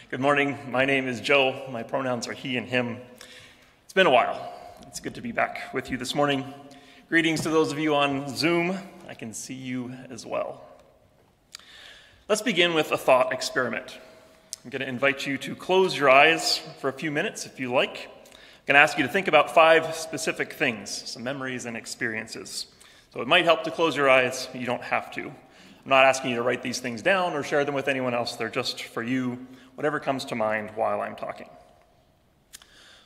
Good morning. My name is Joe. My pronouns are he and him. It's been a while. It's good to be back with you this morning. Greetings to those of you on Zoom. I can see you as well. Let's begin with a thought experiment. I'm going to invite you to close your eyes for a few minutes if you like. I'm going to ask you to think about 5 specific things, some memories and experiences. So it might help to close your eyes. You don't have to. I'm not asking you to write these things down or share them with anyone else. They're just for you, whatever comes to mind while I'm talking.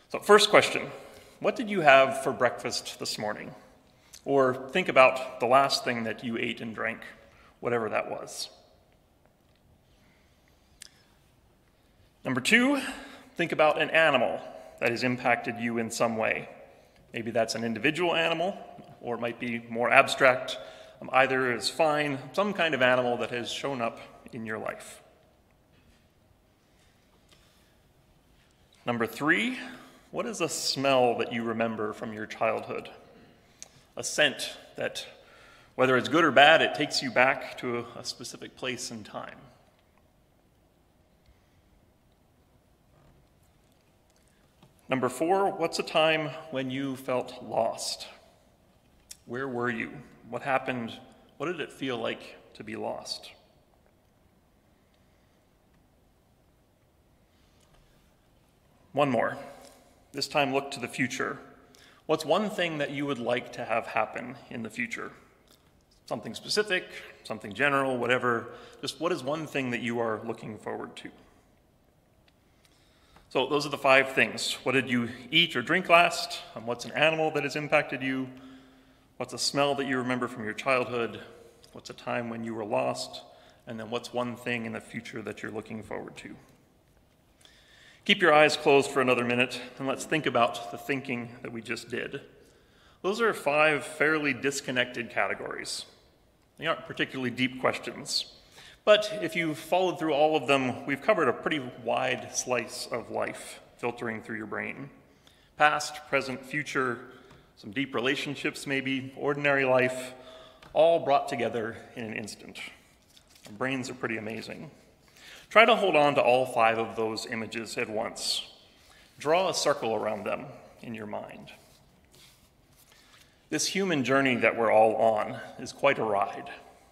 So first question, what did you have for breakfast this morning? Or think about the last thing that you ate and drank, whatever that was. Number 2, think about an animal that has impacted you in some way. Maybe that's an individual animal, or it might be more abstract. Either is fine, some kind of animal that has shown up in your life. Number 3, what is a smell that you remember from your childhood? A scent that, whether it's good or bad, it takes you back to a specific place and time. Number 4, what's a time when you felt lost? Where were you? What happened? What did it feel like to be lost? One more. This time look to the future. What's one thing that you would like to have happen in the future? Something specific, something general, whatever. Just what is one thing that you are looking forward to? So those are the 5 things. What did you eat or drink last? What's an animal that has impacted you? What's a smell that you remember from your childhood? What's a time when you were lost? And then what's one thing in the future that you're looking forward to? Keep your eyes closed for another minute, and let's think about the thinking that we just did. Those are 5 fairly disconnected categories. They aren't particularly deep questions. But if you've followed through all of them, we've covered a pretty wide slice of life filtering through your brain. Past, present, future, some deep relationships maybe, ordinary life, all brought together in an instant. Our brains are pretty amazing. Try to hold on to all 5 of those images at once. Draw a circle around them in your mind. This human journey that we're all on is quite a ride.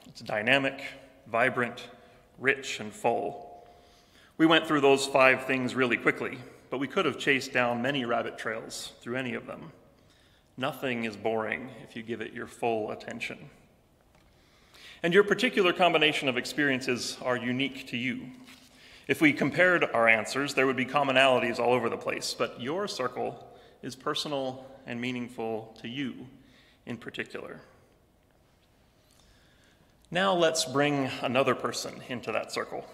It's dynamic, vibrant, rich, and full. We went through those 5 things really quickly, but we could have chased down many rabbit trails through any of them. Nothing is boring if you give it your full attention. And your particular combination of experiences are unique to you. If we compared our answers, there would be commonalities all over the place, but your circle is personal and meaningful to you in particular. Now let's bring another person into that circle.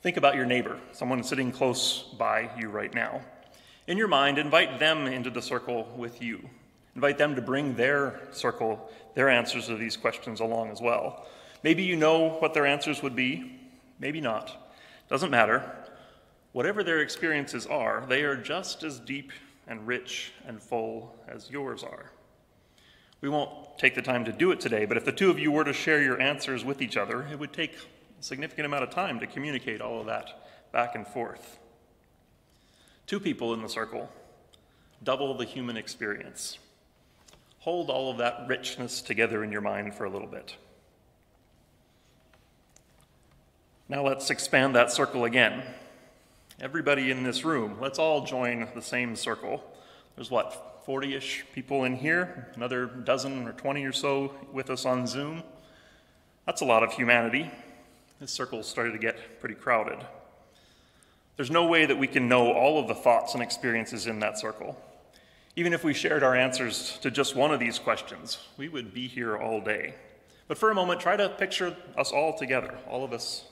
Think about your neighbor, someone sitting close by you right now. In your mind, invite them into the circle with you. Invite them to bring their circle, their answers to these questions along as well. Maybe you know what their answers would be, maybe not. Doesn't matter. Whatever their experiences are, they are just as deep and rich and full as yours are. We won't take the time to do it today, but if the 2 of you were to share your answers with each other, it would take a significant amount of time to communicate all of that back and forth. 2 people in the circle, double the human experience. Hold all of that richness together in your mind for a little bit. Now let's expand that circle again. Everybody in this room, let's all join the same circle. There's 40-ish people in here, another dozen or 20 or so with us on Zoom. That's a lot of humanity. This circle's started to get pretty crowded. There's no way that we can know all of the thoughts and experiences in that circle. Even if we shared our answers to just one of these questions, we would be here all day. But for a moment, try to picture us all together, all of us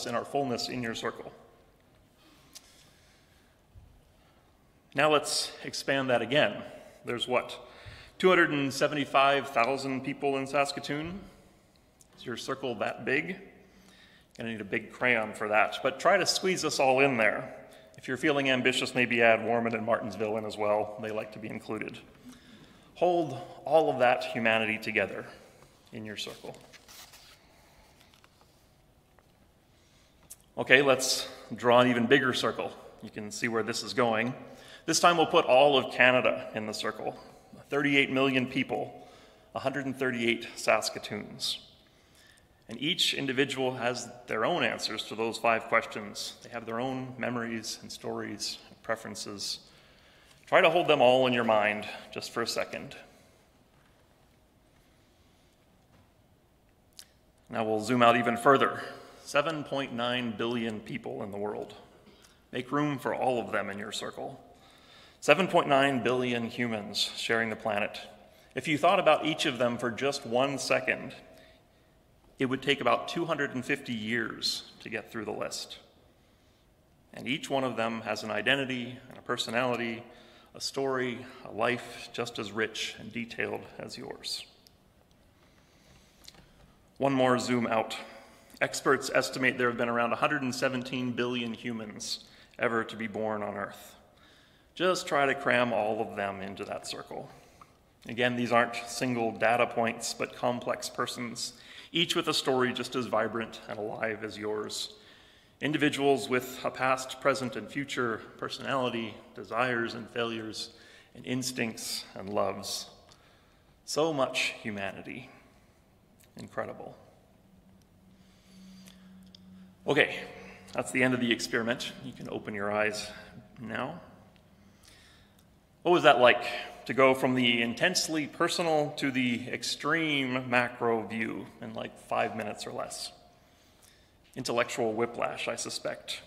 in our fullness in your circle. Now let's expand that again. There's 275,000 people in Saskatoon? Is your circle that big? Gonna need a big crayon for that, but try to squeeze us all in there. If you're feeling ambitious, maybe add Warman and Martinsville in as well. They like to be included. Hold all of that humanity together in your circle. Okay, let's draw an even bigger circle. You can see where this is going. This time we'll put all of Canada in the circle. 38 million people, 138 Saskatoons. And each individual has their own answers to those 5 questions. They have their own memories and stories and preferences. Try to hold them all in your mind just for a second. Now we'll zoom out even further. 7.9 billion people in the world. Make room for all of them in your circle. 7.9 billion humans sharing the planet. If you thought about each of them for just 1 second, it would take about 250 years to get through the list. And each one of them has an identity and a personality, a story, a life just as rich and detailed as yours. One more zoom out. Experts estimate there have been around 117 billion humans ever to be born on Earth. Just try to cram all of them into that circle. Again, these aren't single data points, but complex persons, each with a story just as vibrant and alive as yours. Individuals with a past, present, and future personality, desires and failures, and instincts and loves. So much humanity. Incredible. Okay, that's the end of the experiment. You can open your eyes now. What was that like, to go from the intensely personal to the extreme macro view in like 5 minutes or less? Intellectual whiplash, I suspect.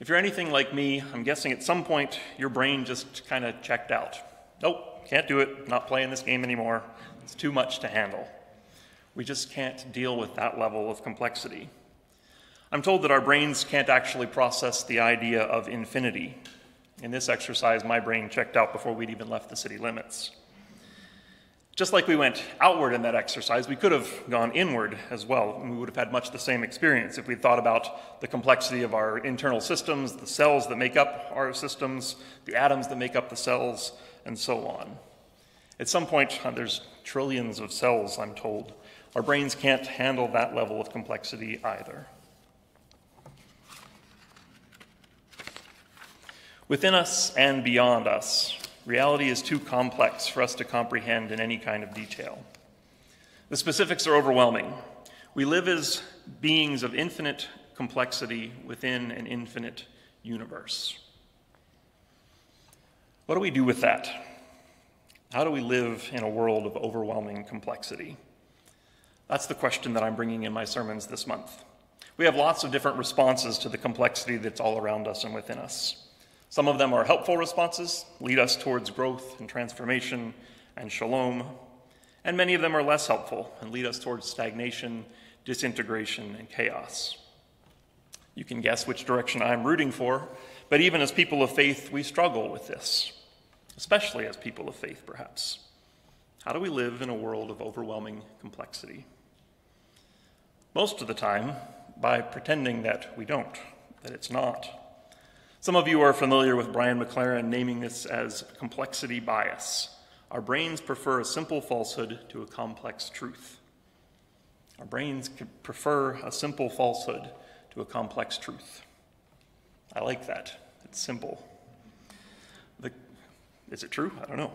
If you're anything like me, I'm guessing at some point your brain just kind of checked out. Nope, can't do it, not playing this game anymore. It's too much to handle. We just can't deal with that level of complexity. I'm told that our brains can't actually process the idea of infinity. In this exercise, my brain checked out before we'd even left the city limits. Just like we went outward in that exercise, we could have gone inward as well, and we would have had much the same experience if we'd thought about the complexity of our internal systems, the cells that make up our systems, the atoms that make up the cells, and so on. At some point, there's trillions of cells, I'm told. Our brains can't handle that level of complexity either. Within us and beyond us, reality is too complex for us to comprehend in any kind of detail. The specifics are overwhelming. We live as beings of infinite complexity within an infinite universe. What do we do with that? How do we live in a world of overwhelming complexity? That's the question that I'm bringing in my sermons this month. We have lots of different responses to the complexity that's all around us and within us. Some of them are helpful responses, lead us towards growth and transformation and shalom, and many of them are less helpful and lead us towards stagnation, disintegration, and chaos. You can guess which direction I'm rooting for, but even as people of faith, we struggle with this, especially as people of faith, perhaps. How do we live in a world of overwhelming complexity? Most of the time, by pretending that we don't, that it's not. Some of you are familiar with Brian McLaren naming this as complexity bias. Our brains prefer a simple falsehood to a complex truth. Our brains prefer a simple falsehood to a complex truth. I like that. It's simple. Is it true? I don't know.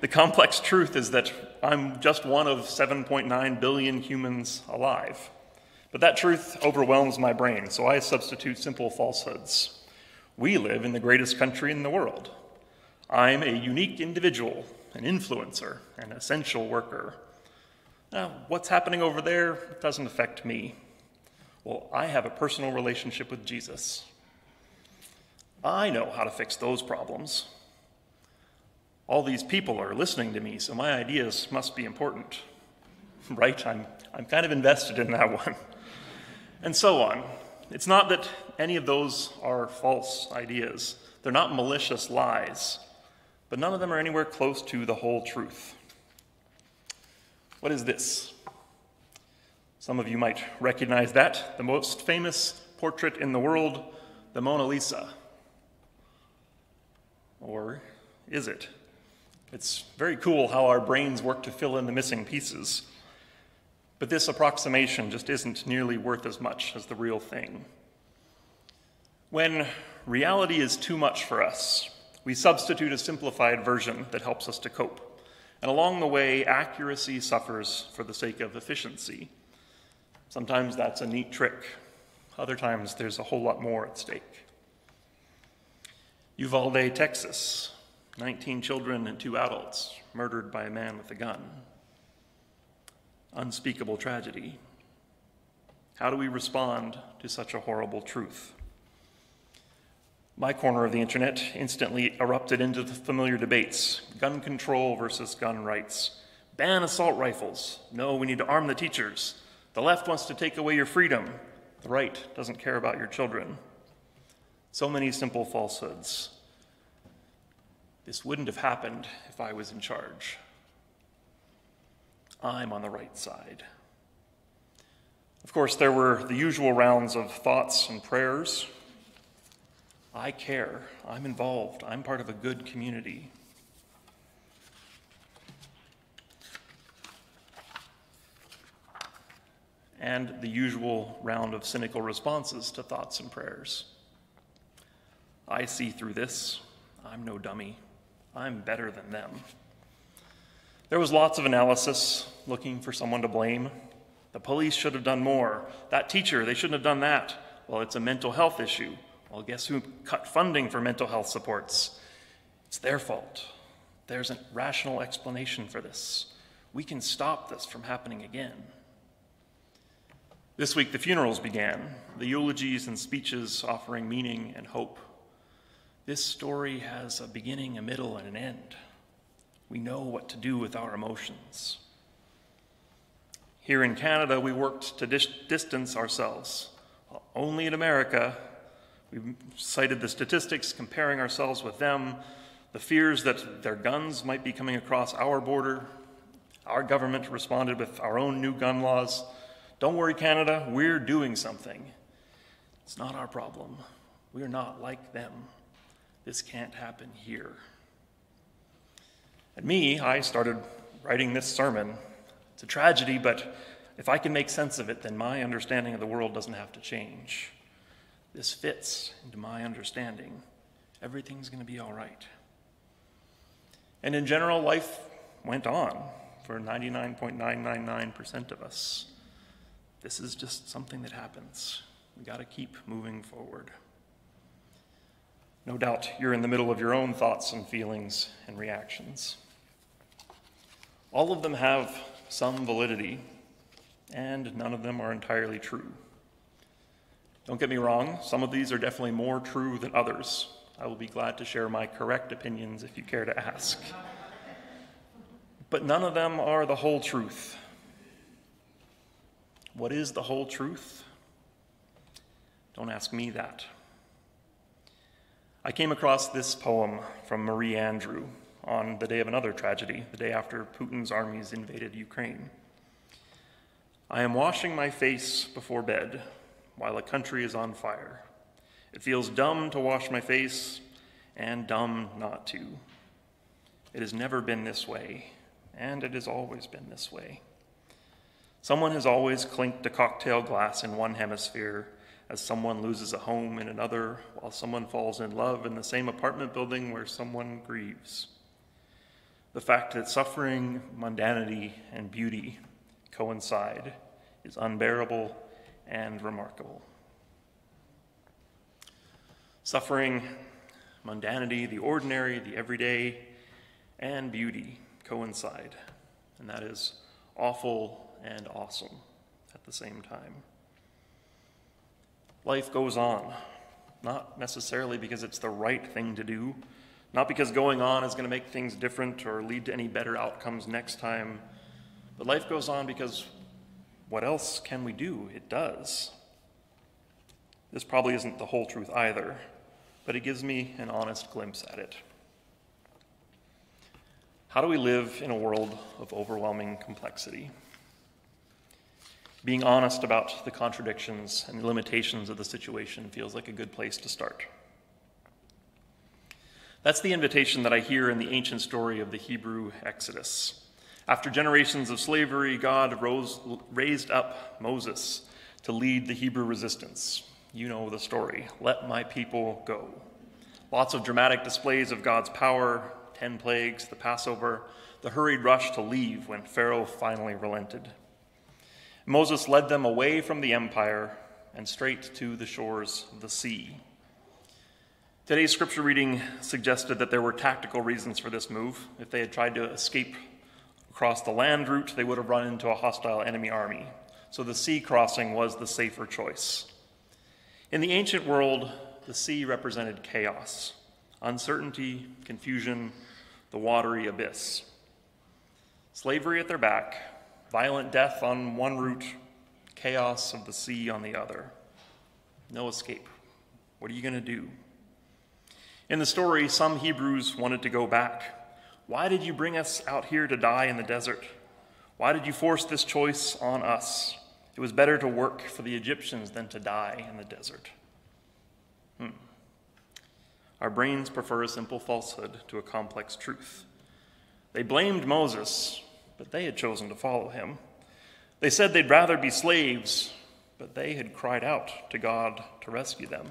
The complex truth is that I'm just one of 7.9 billion humans alive. But that truth overwhelms my brain, so I substitute simple falsehoods. We live in the greatest country in the world. I'm a unique individual, an influencer, an essential worker. Now, what's happening over there doesn't affect me. Well, I have a personal relationship with Jesus. I know how to fix those problems. All these people are listening to me, so my ideas must be important. Right? I'm kind of invested in that one. And so on. It's not that any of those are false ideas. They're not malicious lies, but none of them are anywhere close to the whole truth. What is this? Some of you might recognize that, the most famous portrait in the world, the Mona Lisa. Or is it? It's very cool how our brains work to fill in the missing pieces. But this approximation just isn't nearly worth as much as the real thing. When reality is too much for us, we substitute a simplified version that helps us to cope. And along the way, accuracy suffers for the sake of efficiency. Sometimes that's a neat trick. Other times there's a whole lot more at stake. Uvalde, Texas, 19 children and 2 adults murdered by a man with a gun. Unspeakable tragedy. How do we respond to such a horrible truth? My corner of the internet instantly erupted into the familiar debates. Gun control versus gun rights. Ban assault rifles. No, we need to arm the teachers. The left wants to take away your freedom. The right doesn't care about your children. So many simple falsehoods. This wouldn't have happened if I was in charge. I'm on the right side. Of course, there were the usual rounds of thoughts and prayers. I care. I'm involved. I'm part of a good community. And the usual round of cynical responses to thoughts and prayers. I see through this. I'm no dummy. I'm better than them. There was lots of analysis looking for someone to blame. The police should have done more. That teacher, they shouldn't have done that. Well, it's a mental health issue. Well, guess who cut funding for mental health supports? It's their fault. There's a rational explanation for this. We can stop this from happening again. This week, the funerals began, the eulogies and speeches offering meaning and hope. This story has a beginning, a middle, and an end. We know what to do with our emotions. Here in Canada, we worked to distance ourselves. Only in America, we cited the statistics, comparing ourselves with them, the fears that their guns might be coming across our border. Our government responded with our own new gun laws. Don't worry, Canada, we're doing something. It's not our problem. We're not like them. This can't happen here. And I started writing this sermon. It's a tragedy, but if I can make sense of it, then my understanding of the world doesn't have to change. This fits into my understanding. Everything's going to be all right. And in general, life went on for 99.999% of us. This is just something that happens. We got to keep moving forward. No doubt you're in the middle of your own thoughts and feelings and reactions. All of them have some validity, and none of them are entirely true. Don't get me wrong, some of these are definitely more true than others. I will be glad to share my correct opinions if you care to ask. But none of them are the whole truth. What is the whole truth? Don't ask me that. I came across this poem from Marie Andrew on the day of another tragedy, the day after Putin's armies invaded Ukraine. I am washing my face before bed while a country is on fire. It feels dumb to wash my face and dumb not to. It has never been this way, and it has always been this way. Someone has always clinked a cocktail glass in one hemisphere as someone loses a home in another, while someone falls in love in the same apartment building where someone grieves. The fact that suffering, mundanity, and beauty coincide is unbearable and remarkable. Suffering, mundanity, the ordinary, the everyday, and beauty coincide, and that is awful and awesome at the same time. Life goes on, not necessarily because it's the right thing to do, not because going on is going to make things different or lead to any better outcomes next time, but life goes on because what else can we do? It does. This probably isn't the whole truth either, but it gives me an honest glimpse at it. How do we live in a world of overwhelming complexity? Being honest about the contradictions and limitations of the situation feels like a good place to start. That's the invitation that I hear in the ancient story of the Hebrew Exodus. After generations of slavery, God raised up Moses to lead the Hebrew resistance. You know the story. Let my people go. Lots of dramatic displays of God's power, 10 plagues, the Passover, the hurried rush to leave when Pharaoh finally relented. Moses led them away from the empire and straight to the shores of the sea. Today's scripture reading suggested that there were tactical reasons for this move. If they had tried to escape across the land route, they would have run into a hostile enemy army. So the sea crossing was the safer choice. In the ancient world, the sea represented chaos, uncertainty, confusion, the watery abyss. Slavery at their back, violent death on one route, chaos of the sea on the other. No escape. What are you going to do? In the story, some Hebrews wanted to go back. Why did you bring us out here to die in the desert? Why did you force this choice on us? It was better to work for the Egyptians than to die in the desert. Our brains prefer a simple falsehood to a complex truth. They blamed Moses, but they had chosen to follow him. They said they'd rather be slaves, but they had cried out to God to rescue them.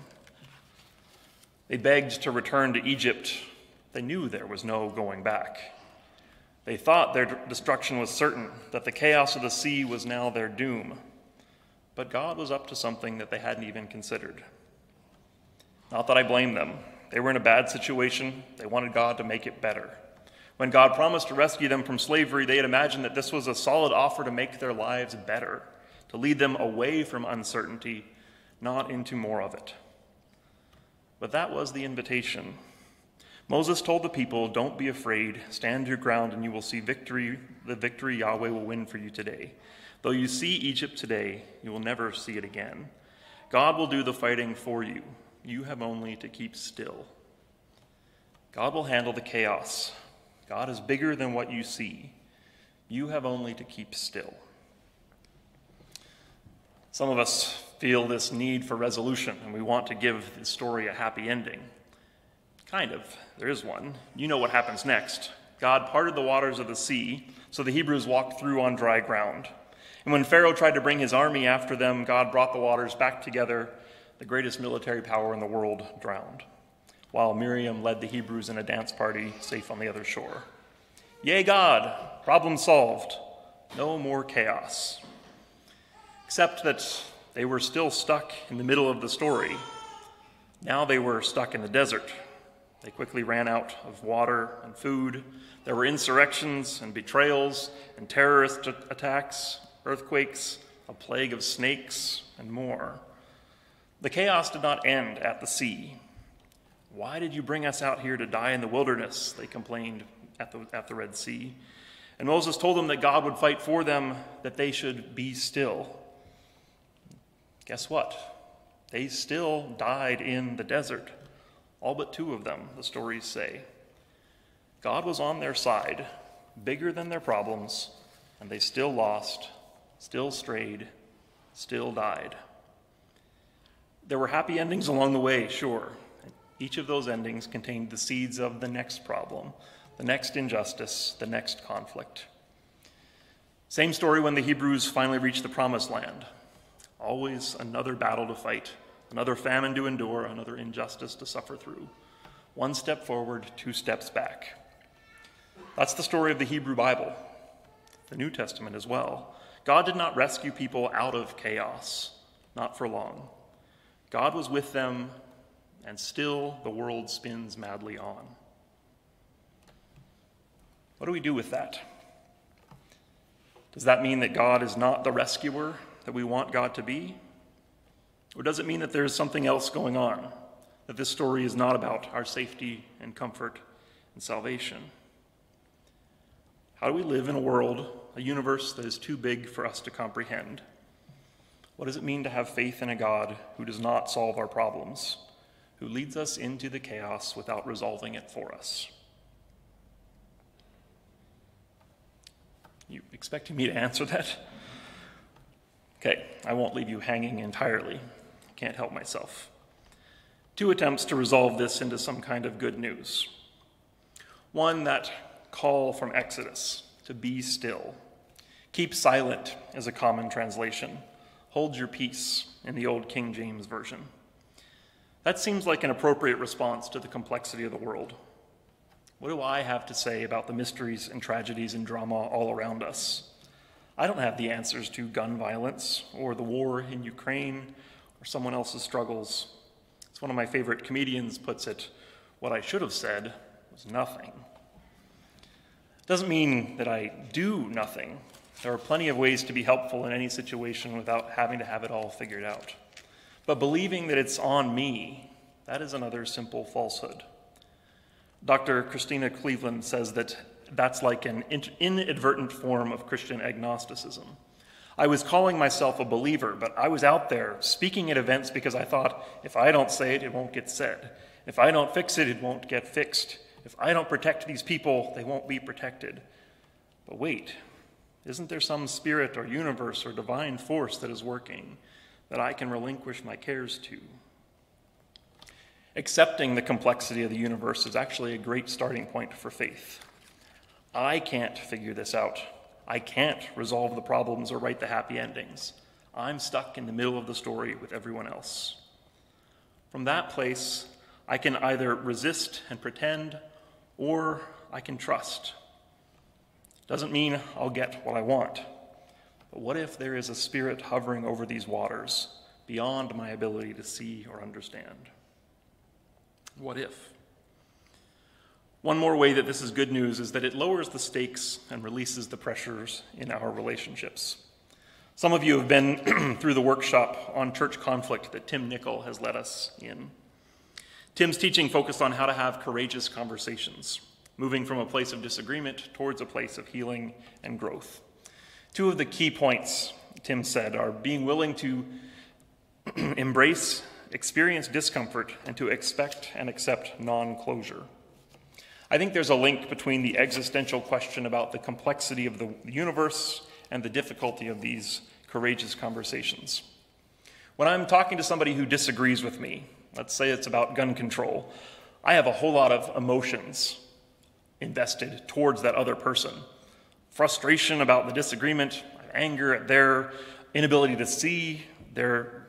They begged to return to Egypt. They knew there was no going back. They thought their destruction was certain, that the chaos of the sea was now their doom. But God was up to something that they hadn't even considered. Not that I blame them. They were in a bad situation. They wanted God to make it better. When God promised to rescue them from slavery, they had imagined that this was a solid offer to make their lives better, to lead them away from uncertainty, not into more of it. But that was the invitation. Moses told the people, "Don't be afraid. Stand your ground and you will see victory. The victory Yahweh will win for you today. Though you see Egypt today, you will never see it again. God will do the fighting for you. You have only to keep still." God will handle the chaos. God is bigger than what you see. You have only to keep still. Some of us feel this need for resolution, and we want to give the story a happy ending. Kind of. There is one. You know what happens next. God parted the waters of the sea, so the Hebrews walked through on dry ground. And when Pharaoh tried to bring his army after them, God brought the waters back together. The greatest military power in the world drowned, while Miriam led the Hebrews in a dance party safe on the other shore. Yay, God! Problem solved. No more chaos. Except that they were still stuck in the middle of the story. Now they were stuck in the desert. They quickly ran out of water and food. There were insurrections and betrayals and terrorist attacks, earthquakes, a plague of snakes, and more. The chaos did not end at the sea. "Why did you bring us out here to die in the wilderness?" they complained at the Red Sea. And Moses told them that God would fight for them, that they should be still. Guess what? They still died in the desert. All but 2 of them, the stories say. God was on their side, bigger than their problems, and they still lost, still strayed, still died. There were happy endings along the way, sure. Each of those endings contained the seeds of the next problem, the next injustice, the next conflict. Same story when the Hebrews finally reached the Promised Land. Always another battle to fight, another famine to endure, another injustice to suffer through. 1 step forward, 2 steps back. That's the story of the Hebrew Bible, the New Testament as well. God did not rescue people out of chaos, not for long. God was with them, and still the world spins madly on. What do we do with that? Does that mean that God is not the rescuer that we want God to be? Or does it mean that there's something else going on, that this story is not about our safety and comfort and salvation? How do we live in a world, a universe that is too big for us to comprehend? What does it mean to have faith in a God who does not solve our problems, who leads us into the chaos without resolving it for us? You expecting me to answer that? Okay, I won't leave you hanging entirely. Can't help myself. 2 attempts to resolve this into some kind of good news. One, that call from Exodus to be still. Keep silent is a common translation. hold your peace in the old King James Version. That seems like an appropriate response to the complexity of the world. What do I have to say about the mysteries and tragedies and drama all around us? I don't have the answers to gun violence or the war in Ukraine or someone else's struggles. As one of my favorite comedians puts it, what I should have said was nothing. Doesn't mean that I do nothing. There are plenty of ways to be helpful in any situation without having to have it all figured out. But believing that it's on me, that is another simple falsehood. Dr. Christina Cleveland says that that's like an inadvertent form of Christian agnosticism. I was calling myself a believer, but I was out there speaking at events because I thought, if I don't say it, it won't get said. If I don't fix it, it won't get fixed. If I don't protect these people, they won't be protected. But wait, isn't there some spirit or universe or divine force that is working that I can relinquish my cares to? Accepting the complexity of the universe is actually a great starting point for faith. I can't figure this out. I can't resolve the problems or write the happy endings. I'm stuck in the middle of the story with everyone else. From that place, I can either resist and pretend, or I can trust. Doesn't mean I'll get what I want. But what if there is a spirit hovering over these waters beyond my ability to see or understand? What if? One more way that this is good news is that it lowers the stakes and releases the pressures in our relationships. Some of you have been through the workshop on church conflict that Tim Nickel has led us in. Tim's teaching focused on how to have courageous conversations, moving from a place of disagreement towards a place of healing and growth. Two of the key points, Tim said, are being willing to experience discomfort, and to expect and accept non-closure. I think there's a link between the existential question about the complexity of the universe and the difficulty of these courageous conversations. When I'm talking to somebody who disagrees with me, let's say it's about gun control, I have a whole lot of emotions invested towards that other person. Frustration about the disagreement, anger at their inability to see their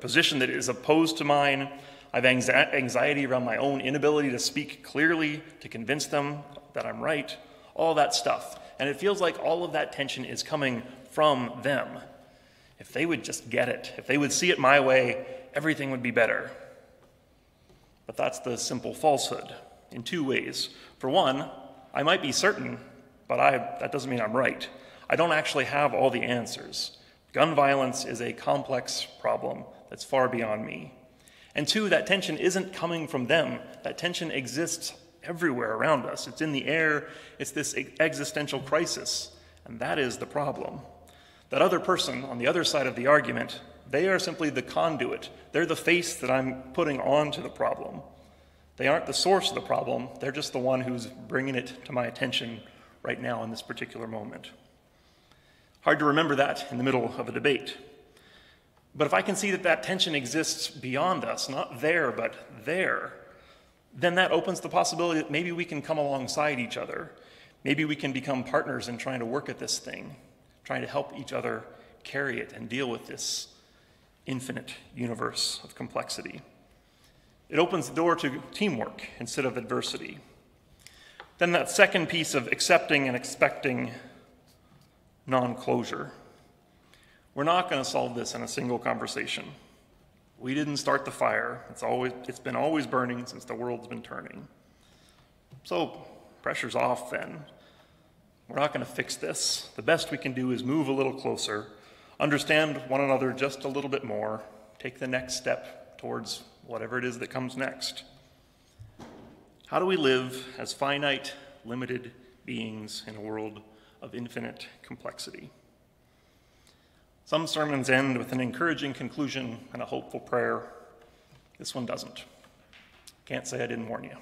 position that is opposed to mine. I have anxiety around my own inability to speak clearly, to convince them that I'm right, all that stuff. And it feels like all of that tension is coming from them. If they would just get it, if they would see it my way, everything would be better. But that's the simple falsehood in two ways. For one, I might be certain, but that doesn't mean I'm right. I don't actually have all the answers. Gun violence is a complex problem that's far beyond me. And two, that tension isn't coming from them. That tension exists everywhere around us. It's in the air. It's this existential crisis. And that is the problem. That other person on the other side of the argument, they are simply the conduit. They're the face that I'm putting onto the problem. They aren't the source of the problem. They're just the one who's bringing it to my attention right now in this particular moment. Hard to remember that in the middle of a debate. But if I can see that that tension exists beyond us, not there, but there, then that opens the possibility that maybe we can come alongside each other. Maybe we can become partners in trying to work at this thing, trying to help each other carry it and deal with this infinite universe of complexity. It opens the door to teamwork instead of adversity. Then that second piece of accepting and expecting non-closure. We're not going to solve this in a single conversation. We didn't start the fire. It's been always burning since the world's been turning. So pressure's off then. We're not going to fix this. The best we can do is move a little closer, understand one another just a little bit more, take the next step towards whatever it is that comes next. How do we live as finite, limited beings in a world of infinite complexity? Some sermons end with an encouraging conclusion and a hopeful prayer. This one doesn't. Can't say I didn't warn you.